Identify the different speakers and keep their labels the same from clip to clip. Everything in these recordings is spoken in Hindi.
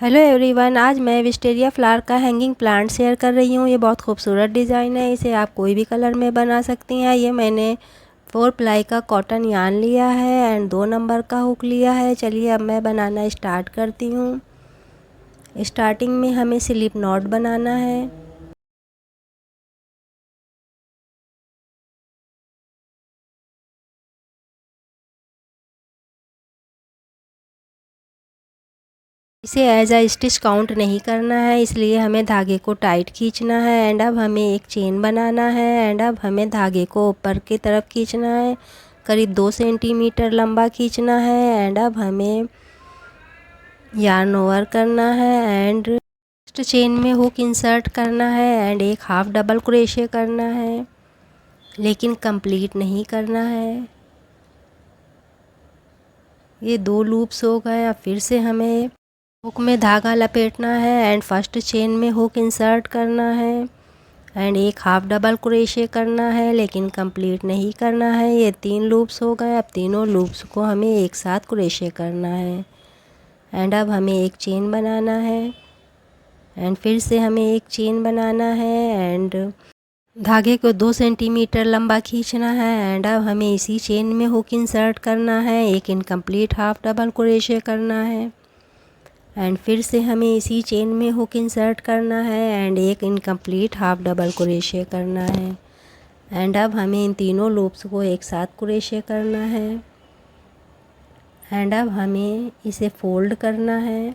Speaker 1: हेलो एवरीवन, आज मैं विस्टेरिया फ्लावर का हैंगिंग प्लांट शेयर कर रही हूँ। ये बहुत खूबसूरत डिज़ाइन है। इसे आप कोई भी कलर में बना सकती हैं। ये मैंने 4 प्लाई का कॉटन यार्न लिया है एंड 2 नंबर का हुक लिया है। चलिए अब मैं बनाना स्टार्ट करती हूँ। स्टार्टिंग में हमें स्लिप नॉट बनाना है। इसे एज अ स्टिच काउंट नहीं करना है, इसलिए हमें धागे को टाइट खींचना है। एंड अब हमें एक चेन बनाना है। एंड अब हमें धागे को ऊपर की तरफ खींचना है, करीब 2 सेंटीमीटर लंबा खींचना है। एंड अब हमें यार्न ओवर करना है एंड फर्स्ट चेन में हुक इंसर्ट करना है एंड एक हाफ डबल क्रोशे करना है, लेकिन कंप्लीट नहीं करना है। ये 2 लूप्स हो गए। अब फिर से हमें हुक में धागा लपेटना है एंड फर्स्ट चेन में हुक इंसर्ट करना है एंड एक हाफ डबल क्रोशे करना है, लेकिन कंप्लीट नहीं करना है। ये 3 लूप्स हो गए। अब तीनों लूप्स को हमें एक साथ क्रोशे करना है एंड अब हमें एक चेन बनाना है एंड फिर से हमें एक चेन बनाना है एंड धागे को 2 सेंटीमीटर लंबा खींचना है। एंड अब हमें इसी चेन में हुक इंसर्ट करना है, एक इनकम्प्लीट हाफ डबल क्रोशे करना है एंड फिर से हमें इसी चेन में हुक इंसर्ट करना है एंड एक इनकम्प्लीट हाफ डबल क्रोशे करना है। एंड अब हमें इन तीनों लूप्स को एक साथ क्रोशे करना है एंड अब हमें इसे फोल्ड करना है।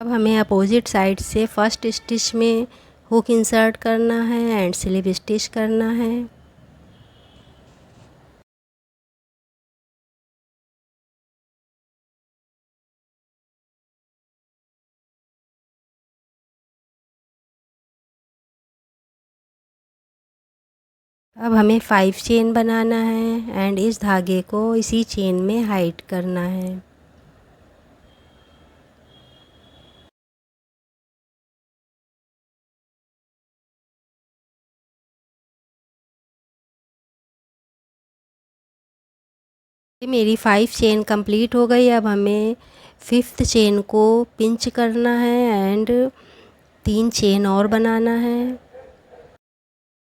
Speaker 1: अब हमें अपोजिट साइड से फर्स्ट स्टिच में हुक इंसर्ट करना है एंड स्लिप स्टिच करना है। अब हमें 5 चेन बनाना है एंड इस धागे को इसी चेन में हाइड करना है। ये मेरी 5 चेन कंप्लीट हो गई। अब हमें 5th चेन को पिंच करना है एंड 3 चेन और बनाना है।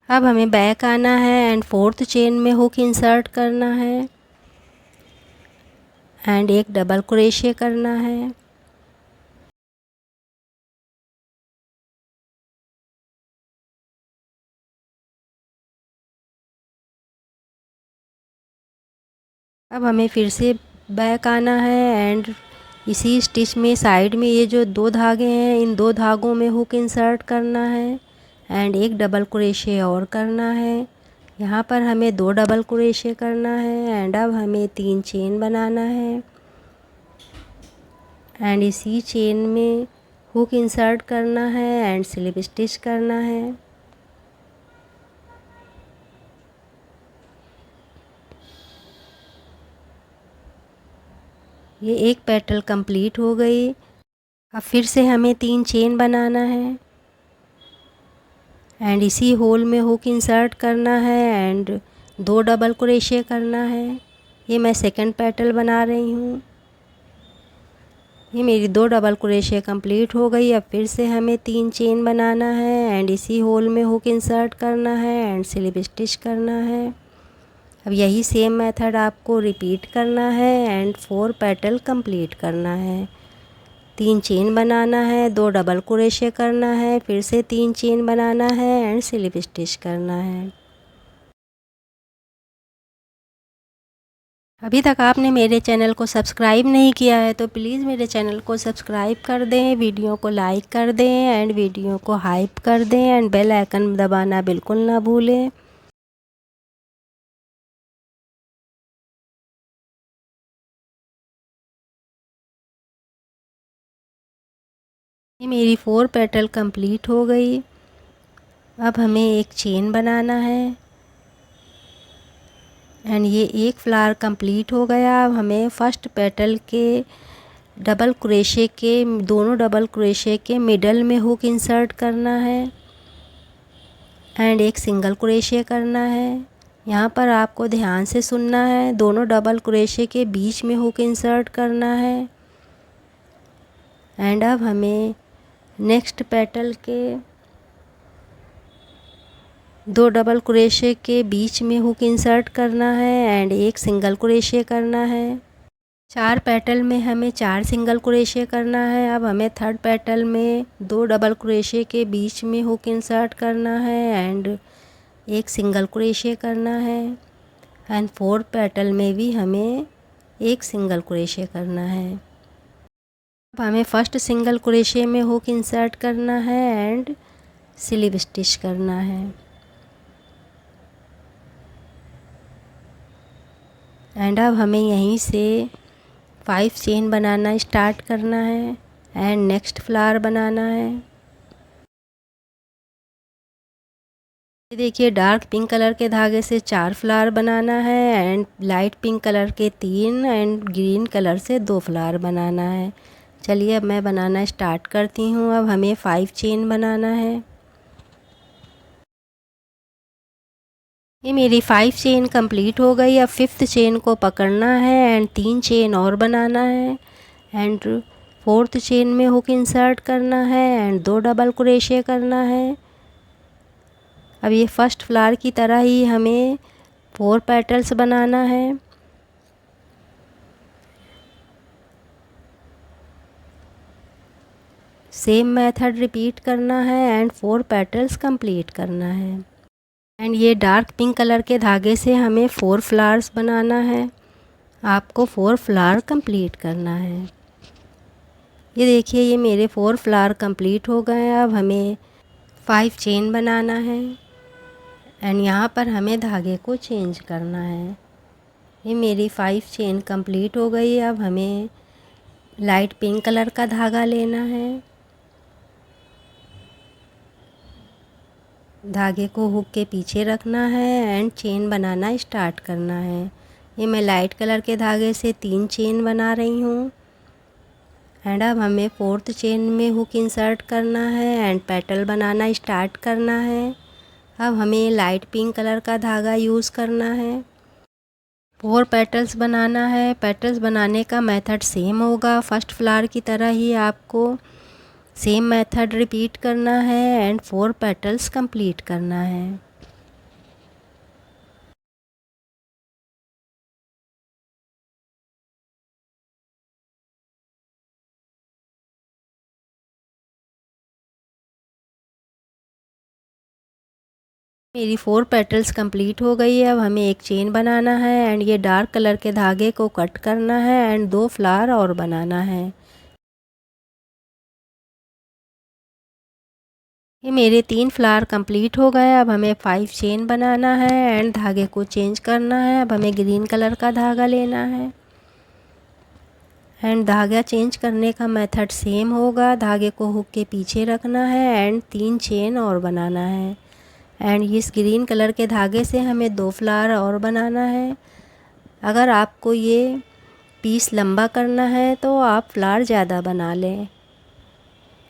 Speaker 1: अब हमें बैक आना है एंड 4th चेन में हुक इंसर्ट करना है एंड एक डबल क्रोशे करना है। अब हमें फिर से बैक आना है एंड इसी स्टिच में साइड में ये जो 2 धागे हैं, इन 2 धागों में हुक इंसर्ट करना है एंड एक डबल क्रोशे और करना है। यहाँ पर हमें 2 डबल क्रोशे करना है एंड अब हमें 3 चेन बनाना है एंड इसी चेन में हुक इंसर्ट करना है एंड स्लिप स्टिच करना है। ये एक पेटल कंप्लीट हो गई। अब फिर से हमें 3 चेन बनाना है एंड इसी होल में हुक इंसर्ट करना है एंड 2 डबल क्रोशे करना है। ये मैं सेकंड पेटल बना रही हूँ। ये मेरी 2 डबल क्रोशे कंप्लीट हो गई। अब फिर से हमें 3 चेन बनाना है एंड इसी होल में हुक इंसर्ट करना है एंड स्लिप स्टिच करना है। अब यही सेम मेथड आपको रिपीट करना है एंड 4 पेटल कंप्लीट करना है। 3 चेन बनाना है, 2 डबल क्रोशे करना है, फिर से 3 चेन बनाना है एंड स्लिप स्टिच करना है। अभी तक आपने मेरे चैनल को सब्सक्राइब नहीं किया है तो प्लीज़ मेरे चैनल को सब्सक्राइब कर दें, वीडियो को लाइक कर दें एंड वीडियो को हाइप कर दें एंड बेल आइकन दबाना बिल्कुल ना भूलें। ये मेरी 4 पेटल कंप्लीट हो गई। अब हमें एक चेन बनाना है एंड ये एक फ्लावर कंप्लीट हो गया। अब हमें फर्स्ट पेटल के डबल क्रोशे के दोनों डबल क्रोशे के मिडल में हुक इंसर्ट करना है एंड एक सिंगल क्रोशे करना है। यहाँ पर आपको ध्यान से सुनना है, दोनों डबल क्रोशे के बीच में हुक इंसर्ट करना है एंड अब हमें नेक्स्ट पेटल के 2 डबल क्रोशे के बीच में हुक इंसर्ट करना है एंड 1 सिंगल क्रोशे करना है। 4 पेटल में हमें 4 सिंगल क्रोशे करना है। अब हमें थर्ड पेटल में 2 डबल क्रोशे के बीच में हुक इंसर्ट करना है एंड 1 सिंगल क्रोशे करना है एंड फोर्थ पेटल में भी हमें 1 सिंगल क्रोशे करना है। अब हमें फर्स्ट सिंगल क्रोशे में हुक इंसर्ट करना है एंड स्लिप स्टिच करना है। एंड अब हमें यहीं से 5 चेन बनाना स्टार्ट करना है एंड नेक्स्ट फ्लावर बनाना है। ये देखिए डार्क पिंक कलर के धागे से 4 फ्लावर बनाना है एंड लाइट पिंक कलर के 3 एंड ग्रीन कलर से 2 फ्लावर बनाना है। चलिए अब मैं बनाना स्टार्ट करती हूँ। अब हमें 5 चेन बनाना है। ये मेरी 5 चेन कंप्लीट हो गई। अब 5th चेन को पकड़ना है एंड 3 चेन और बनाना है एंड 4th चेन में हुक इंसर्ट करना है एंड 2 डबल क्रोशे करना है। अब ये फर्स्ट फ्लावर की तरह ही हमें 4 पेटल्स बनाना है। सेम मेथड रिपीट करना है एंड 4 पेटल्स कंप्लीट करना है। एंड ये डार्क पिंक कलर के धागे से हमें 4 फ्लावर्स बनाना है। आपको 4 फ्लावर कंप्लीट करना है। ये देखिए ये मेरे 4 फ्लावर कंप्लीट हो गए हैं। अब हमें 5 चेन बनाना है एंड यहाँ पर हमें धागे को चेंज करना है। ये मेरी 5 चेन कंप्लीट हो गई। अब हमें लाइट पिंक कलर का धागा लेना है। धागे को हुक के पीछे रखना है एंड चेन बनाना स्टार्ट करना है। ये मैं लाइट कलर के धागे से 3 चेन बना रही हूँ एंड अब हमें 4th चेन में हुक इंसर्ट करना है एंड पेटल बनाना स्टार्ट करना है। अब हमें लाइट पिंक कलर का धागा यूज़ करना है। 4 पेटल्स बनाना है। पेटल्स बनाने का मेथड सेम होगा। फर्स्ट फ्लावर की तरह ही आपको सेम मेथड रिपीट करना है एंड 4 पेटल्स कंप्लीट करना है। मेरी 4 पेटल्स कंप्लीट हो गई है। अब हमें एक चेन बनाना है एंड ये डार्क कलर के धागे को कट करना है एंड 2 फ्लावर और बनाना है। ये मेरे 3 फ्लावर कंप्लीट हो गए। अब हमें 5 चेन बनाना है एंड धागे को चेंज करना है। अब हमें ग्रीन कलर का धागा लेना है एंड धागा चेंज करने का मेथड सेम होगा। धागे को हुक के पीछे रखना है एंड 3 चेन और बनाना है एंड इस ग्रीन कलर के धागे से हमें 2 फ्लावर और बनाना है। अगर आपको ये पीस लंबा करना है तो आप फ्लावर ज़्यादा बना लें।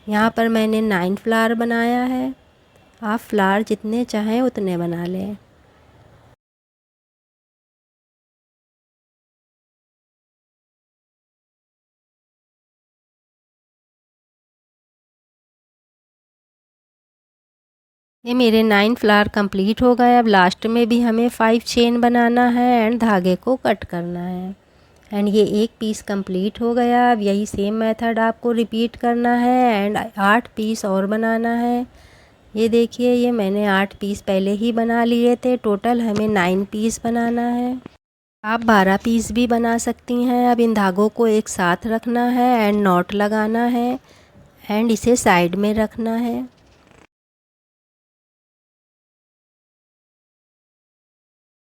Speaker 1: यहाँ पर मैंने 9 फ्लावर बनाया है। आप फ्लावर जितने चाहें उतने बना लें। ये मेरे 9 फ्लावर कंप्लीट हो गए। अब लास्ट में भी हमें 5 चेन बनाना है एंड धागे को कट करना है एंड ये एक पीस कंप्लीट हो गया। अब यही सेम मेथड आपको रिपीट करना है एंड 8 पीस और बनाना है। ये देखिए ये मैंने 8 पीस पहले ही बना लिए थे। टोटल हमें 9 पीस बनाना है। आप 12 पीस भी बना सकती हैं। अब इन धागों को एक साथ रखना है एंड नॉट लगाना है एंड इसे साइड में रखना है।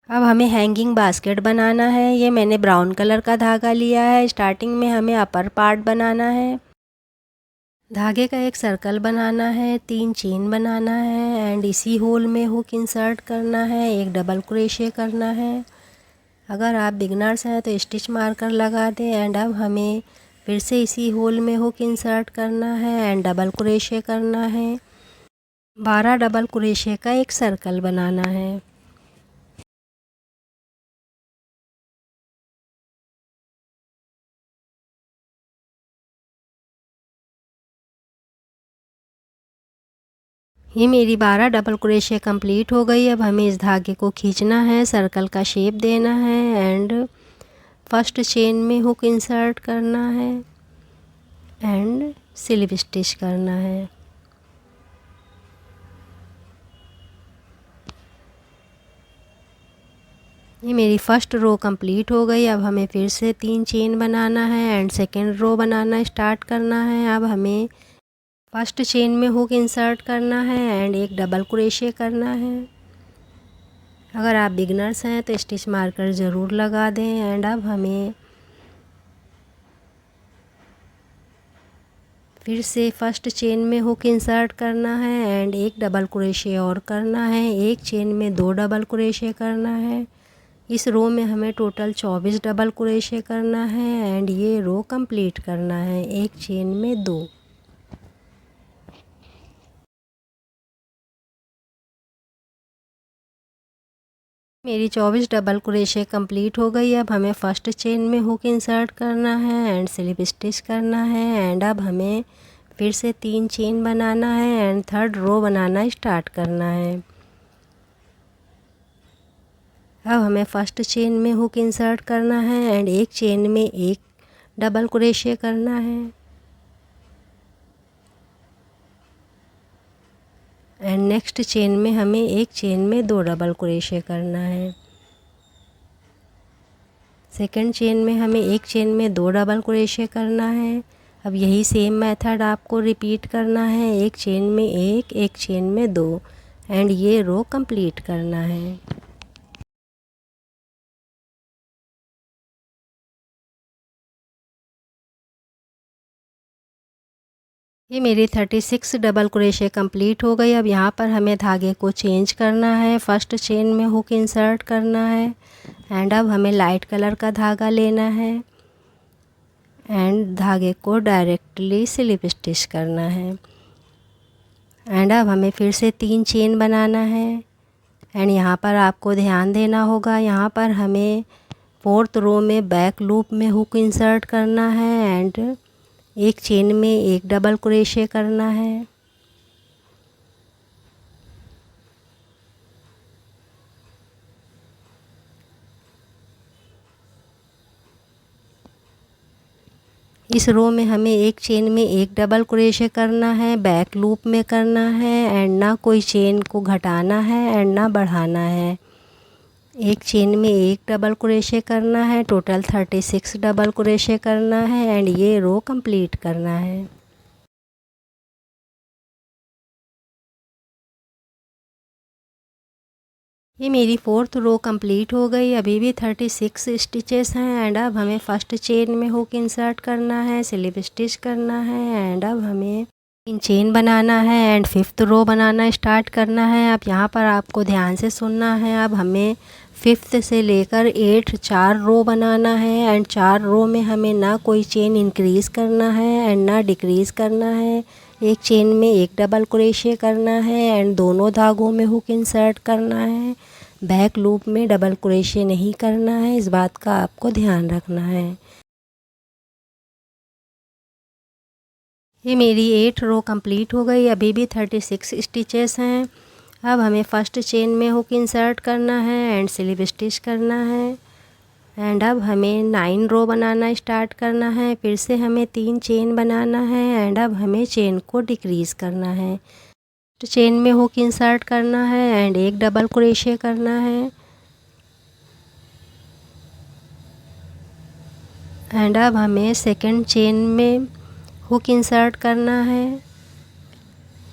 Speaker 1: अब हमें हैंगिंग बास्केट बनाना है। ये मैंने ब्राउन कलर का धागा लिया है। स्टार्टिंग में हमें अपर पार्ट बनाना है। धागे का एक सर्कल बनाना है, 3 चेन बनाना है एंड इसी होल में हुक इंसर्ट करना है, एक डबल क्रोशे करना है। अगर आप बिगनर्स हैं तो स्टिच मार्कर लगा दें एंड अब हमें फिर से इसी होल में हुक इंसर्ट करना है एंड डबल क्रोशे करना है। 12 डबल क्रोशे का एक सर्कल बनाना है। ये मेरी 12 डबल क्रोशे कंप्लीट हो गई। अब हमें इस धागे को खींचना है, सर्कल का शेप देना है एंड फर्स्ट चेन में हुक इंसर्ट करना है एंड स्लिप स्टिच करना है। ये मेरी फर्स्ट रो कंप्लीट हो गई। अब हमें फिर से 3 चेन बनाना है एंड सेकेंड रो बनाना स्टार्ट करना है। अब हमें फर्स्ट चेन में हुक इंसर्ट करना है एंड एक डबल क्रोशे करना है। अगर आप बिगनर्स हैं तो स्टिच मार्कर ज़रूर लगा दें। एंड अब हमें फिर से फर्स्ट चेन में हुक इंसर्ट करना है एंड एक डबल क्रोशे और करना है। एक चेन में 2 डबल क्रोशे करना है। इस रो में हमें टोटल 24 डबल क्रोशे करना है एंड ये रो कंप्लीट करना है एक चेन में 2। मेरी 24 डबल क्रोशे कंप्लीट हो गई। अब हमें फर्स्ट चेन में हुक इंसर्ट करना है एंड स्लिप स्टिच करना है एंड अब हमें फिर से 3 चेन बनाना है एंड थर्ड रो बनाना स्टार्ट करना है। अब हमें फर्स्ट चेन में हुक इंसर्ट करना है एंड एक चेन में एक डबल क्रोशे करना है एंड नेक्स्ट चेन में हमें एक चेन में 2 डबल क्रोशे करना है। सेकंड चेन में हमें एक चेन में 2 डबल क्रोशे करना है। अब यही सेम मेथड आपको रिपीट करना है, एक चेन में एक चेन में 2 एंड ये रो कंप्लीट करना है। ये मेरी 36 डबल क्रोशे कंप्लीट हो गई। अब यहाँ पर हमें धागे को चेंज करना है। फर्स्ट चेन में हुक इंसर्ट करना है एंड अब हमें लाइट कलर का धागा लेना है एंड धागे को डायरेक्टली स्लिप स्टिच करना है एंड अब हमें फिर से 3 चेन बनाना है एंड यहाँ पर आपको ध्यान देना होगा, यहाँ पर हमें फोर्थ रो में बैक लूप में हुक इंसर्ट करना है एंड एक चेन में एक डबल क्रोशे करना है। इस रो में हमें एक चेन में एक डबल क्रोशे करना है, बैक लूप में करना है एंड ना कोई चेन को घटाना है एंड ना बढ़ाना है। एक चेन में एक डबल क्रोशे करना है, टोटल 36 डबल क्रोशे करना है एंड ये रो कंप्लीट करना है। ये मेरी फोर्थ रो कंप्लीट हो गई। अभी भी 36 स्टिचेस हैं एंड अब हमें फर्स्ट चेन में हुक इंसर्ट करना है, स्लिप स्टिच करना है एंड अब हमें 3 चेन बनाना है एंड फिफ्थ रो बनाना स्टार्ट करना है। अब यहाँ पर आपको ध्यान से सुनना है। अब हमें फिफ्थ से लेकर 8 4 रो बनाना है एंड 4 रो में हमें ना कोई चेन इंक्रीज़ करना है एंड ना डिक्रीज़ करना है। एक चेन में एक डबल क्रोशे करना है एंड दोनों धागों में हुक इंसर्ट करना है। बैक लूप में डबल क्रोशे नहीं करना है, इस बात का आपको ध्यान रखना है। ये मेरी 8 रो कंप्लीट हो गई। अभी भी 36 स्टिचेस हैं। अब हमें फर्स्ट चेन में हुक इंसर्ट करना है एंड स्लिप स्टिच करना है एंड अब हमें 9 रो बनाना स्टार्ट करना है। फिर से हमें 3 चेन बनाना है एंड अब हमें चेन को डिक्रीज़ करना है। तो चेन में हुक इंसर्ट करना है एंड एक डबल क्रोशे करना है एंड अब हमें सेकंड चेन में हुक इंसर्ट करना है,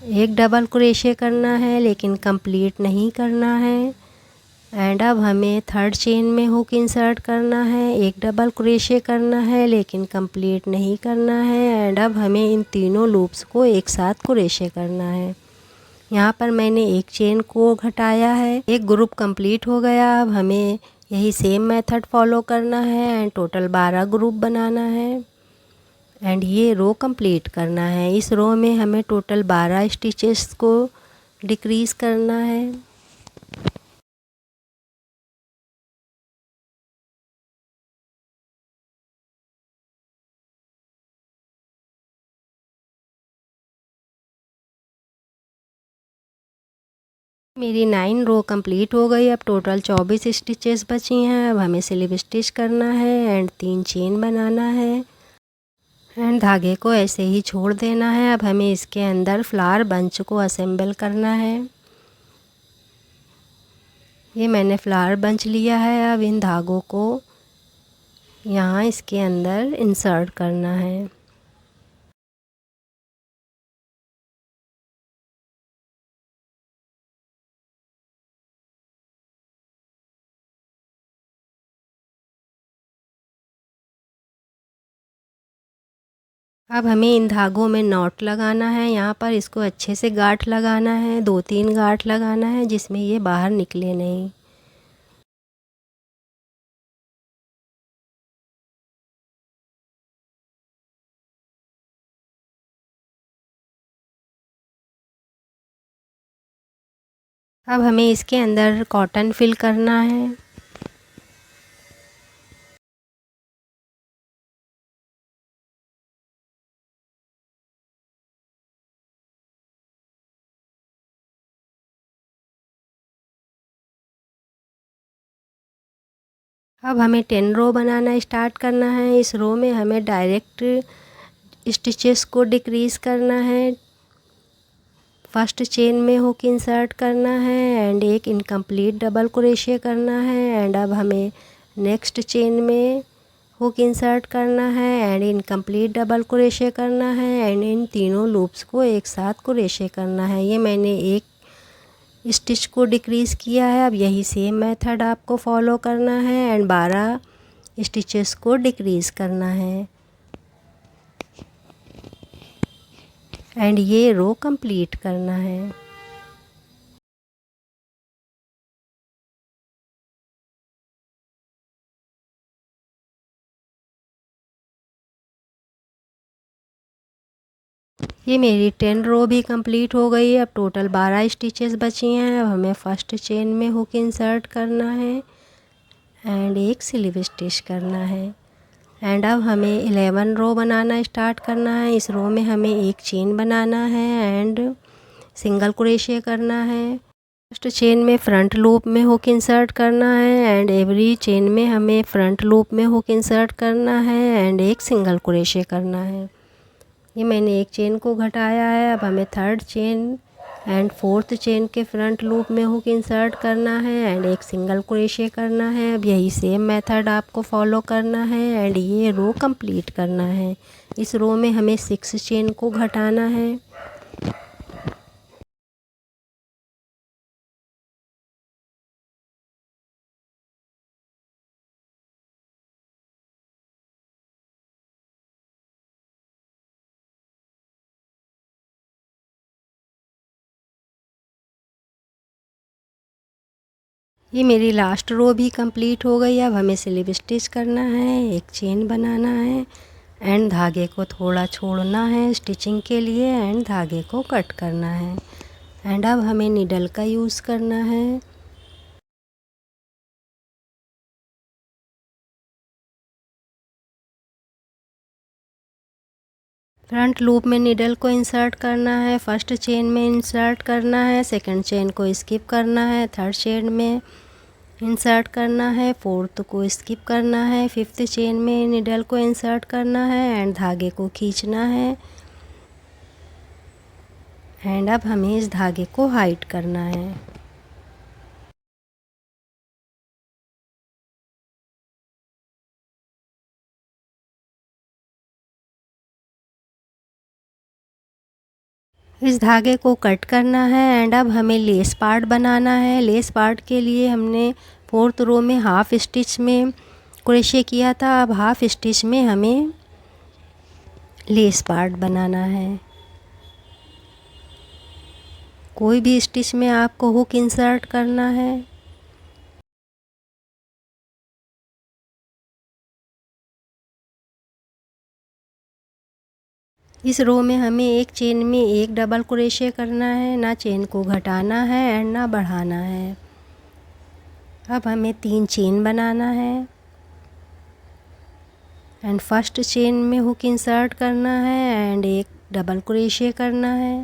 Speaker 1: एक डबल क्रोशे करना है लेकिन कंप्लीट नहीं करना है एंड अब हमें थर्ड चेन में हुक इंसर्ट करना है, एक डबल क्रोशे करना है लेकिन कंप्लीट नहीं करना है एंड अब हमें इन तीनों लूप्स को एक साथ क्रोशे करना है। यहाँ पर मैंने एक चेन को घटाया है। एक ग्रुप कंप्लीट हो गया। अब हमें यही सेम मेथड फॉलो करना है एंड टोटल 12 ग्रुप बनाना है एंड ये रो कंप्लीट करना है। इस रो में हमें टोटल 12 स्टिचेस को डिक्रीज़ करना है। मेरी 9 रो कंप्लीट हो गई। अब टोटल 24 स्टिचेस बची हैं। अब हमें स्लिप स्टिच करना है एंड 3 चेन बनाना है एंड धागे को ऐसे ही छोड़ देना है। अब हमें इसके अंदर फ्लावर बंच को असेंबल करना है। ये मैंने फ्लावर बंच लिया है। अब इन धागों को यहाँ इसके अंदर इंसर्ट करना है। अब हमें इन धागों में नॉट लगाना है। यहाँ पर इसको अच्छे से गांठ लगाना है, 2-3 गांठ लगाना है जिसमें ये बाहर निकले नहीं। अब हमें इसके अंदर कॉटन फिल करना है। अब हमें 10 रो बनाना स्टार्ट करना है। इस रो में हमें डायरेक्ट स्टिचेस को डिक्रीज़ करना है। फर्स्ट चेन में हुक इंसर्ट करना है एंड एक इनकम्प्लीट डबल क्रोशे करना है एंड अब हमें नेक्स्ट चेन में हुक इंसर्ट करना है एंड इनकम्प्लीट डबल क्रोशे करना है एंड इन तीनों लूप्स को एक साथ क्रोशे करना है। ये मैंने एक स्टिच को डिक्रीज़ किया है। अब यही सेम मेथड आपको फॉलो करना है एंड 12 स्टिचेस को डिक्रीज़ करना है एंड ये रो कंप्लीट करना है। ये मेरी 10 रो भी कंप्लीट हो गई है। अब टोटल 12 स्टिचेस बची हैं। अब हमें फर्स्ट चेन में हुक इंसर्ट करना है एंड एक स्लिप स्टिच करना है एंड अब हमें 11 रो बनाना स्टार्ट करना है। इस रो में हमें एक चेन बनाना है एंड सिंगल क्रोशे करना है। फर्स्ट चेन में फ्रंट लूप में हुक इंसर्ट करना है एंड एवरी चेन में हमें फ्रंट लूप में हुक इंसर्ट करना है एंड एक सिंगल क्रोशे करना है। ये मैंने एक चेन को घटाया है। अब हमें third chain and fourth chain के फ्रंट लूप में हुक इंसर्ट करना है एंड एक सिंगल क्रोशे करना है। अब यही सेम मेथड आपको फॉलो करना है एंड ये रो कंप्लीट करना है। इस रो में हमें 6 चेन को घटाना है। ये मेरी लास्ट रो भी कंप्लीट हो गई। अब हमें स्लिप स्टिच करना है, एक चेन बनाना है एंड धागे को थोड़ा छोड़ना है स्टिचिंग के लिए एंड धागे को कट करना है एंड अब हमें नीडल का यूज़ करना है। फ्रंट लूप में नीडल को इंसर्ट करना है, फर्स्ट चेन में इंसर्ट करना है, सेकंड चेन को स्किप करना है, थर्ड चेन में इंसर्ट करना है, फोर्थ को स्किप करना है, फिफ्थ चेन में नीडल को इंसर्ट करना है एंड धागे को खींचना है एंड अब हमें इस धागे को हाइड करना है। इस धागे को कट करना है एंड अब हमें लेस पार्ट बनाना है। लेस पार्ट के लिए हमने फोर्थ रो में हाफ स्टिच में क्रोशे किया था। अब हाफ स्टिच में हमें लेस पार्ट बनाना है। कोई भी स्टिच में आपको हुक इंसर्ट करना है। इस रो में हमें एक चेन में एक डबल क्रोशे करना है, ना चेन को घटाना है एंड ना बढ़ाना है। अब हमें 3 चेन बनाना है एंड फर्स्ट चेन में हुक इंसर्ट करना है एंड एक डबल क्रोशे करना है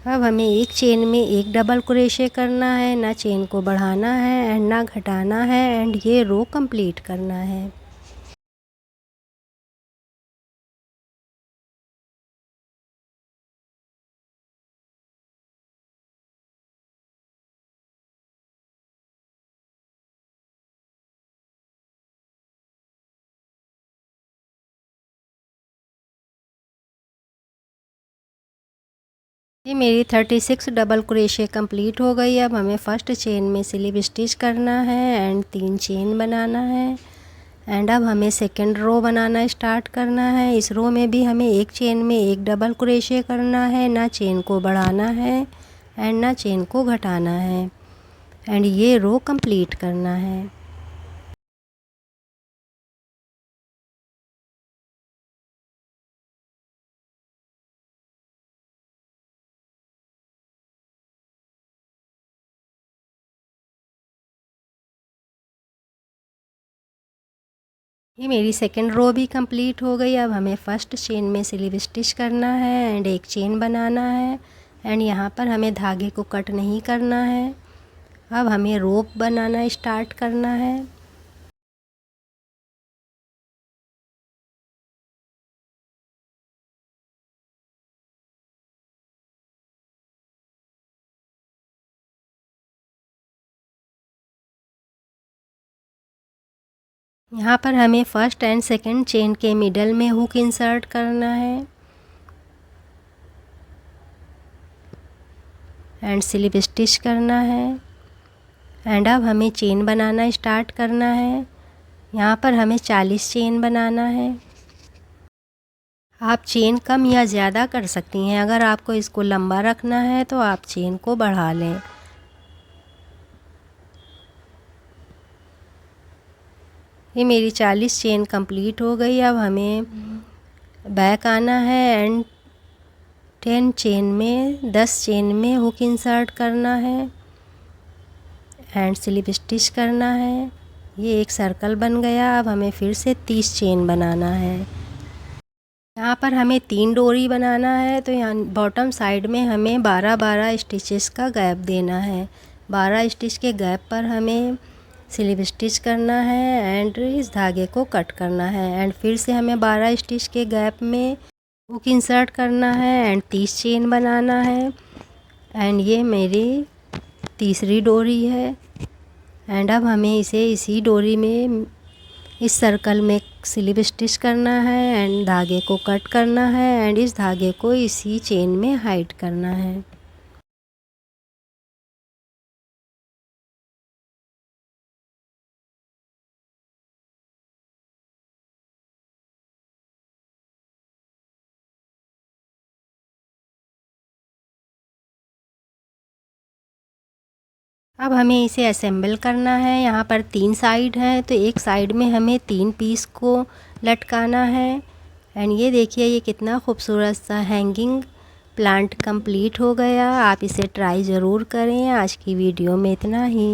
Speaker 1: अब हमें एक चेन में एक डबल क्रोशे करना है, ना चेन को बढ़ाना है एंड ना घटाना है एंड ये रो कंप्लीट करना है। ये मेरी 36 डबल क्रोशे कंप्लीट हो गई। अब हमें फर्स्ट चेन में स्लिप स्टिच करना है एंड 3 चेन बनाना है एंड अब हमें सेकंड रो बनाना स्टार्ट करना है। इस रो में भी हमें एक चेन में एक डबल क्रोशे करना है, ना चेन को बढ़ाना है एंड ना चेन को घटाना है एंड ये रो कंप्लीट करना है। ये मेरी सेकंड रो भी कंप्लीट हो गई। अब हमें फर्स्ट चेन में स्लिप स्टिच करना है एंड एक चेन बनाना है एंड यहाँ पर हमें धागे को कट नहीं करना है। अब हमें रोप बनाना स्टार्ट करना है। यहाँ पर हमें फर्स्ट एंड सेकंड चेन के मिडल में हुक इंसर्ट करना है एंड स्लिप स्टिच करना है एंड अब हमें चेन बनाना स्टार्ट करना है। यहाँ पर हमें 40 चेन बनाना है। आप चेन कम या ज़्यादा कर सकती हैं। अगर आपको इसको लंबा रखना है तो आप चेन को बढ़ा लें। ये मेरी 40 चेन कंप्लीट हो गई। अब हमें बैक आना है एंड 10 चेन में 10 चेन में हुक इंसर्ट करना है एंड स्लिप स्टिच करना है। ये एक सर्कल बन गया। अब हमें फिर से 30 चेन बनाना है। यहाँ पर हमें 3 डोरी बनाना है तो यहाँ बॉटम साइड में हमें 12-12 स्टिचेस का गैप देना है। 12 स्टिच के गैप पर हमें स्लिप स्टिच करना है एंड इस धागे को कट करना है एंड फिर से हमें 12 स्टिच के गैप में हुक इंसर्ट करना है एंड 30 चेन बनाना है एंड ये मेरी तीसरी डोरी है एंड अब हमें इसे इसी डोरी में इस सर्कल में स्लिप स्टिच करना है एंड धागे को कट करना है एंड इस धागे को इसी चेन में हाइड करना है। अब हमें इसे असेंबल करना है। यहाँ पर 3 साइड हैं तो एक साइड में हमें 3 पीस को लटकाना है एंड ये देखिए ये कितना खूबसूरत सा हैंगिंग प्लांट कंप्लीट हो गया। आप इसे ट्राई ज़रूर करें। आज की वीडियो में इतना ही।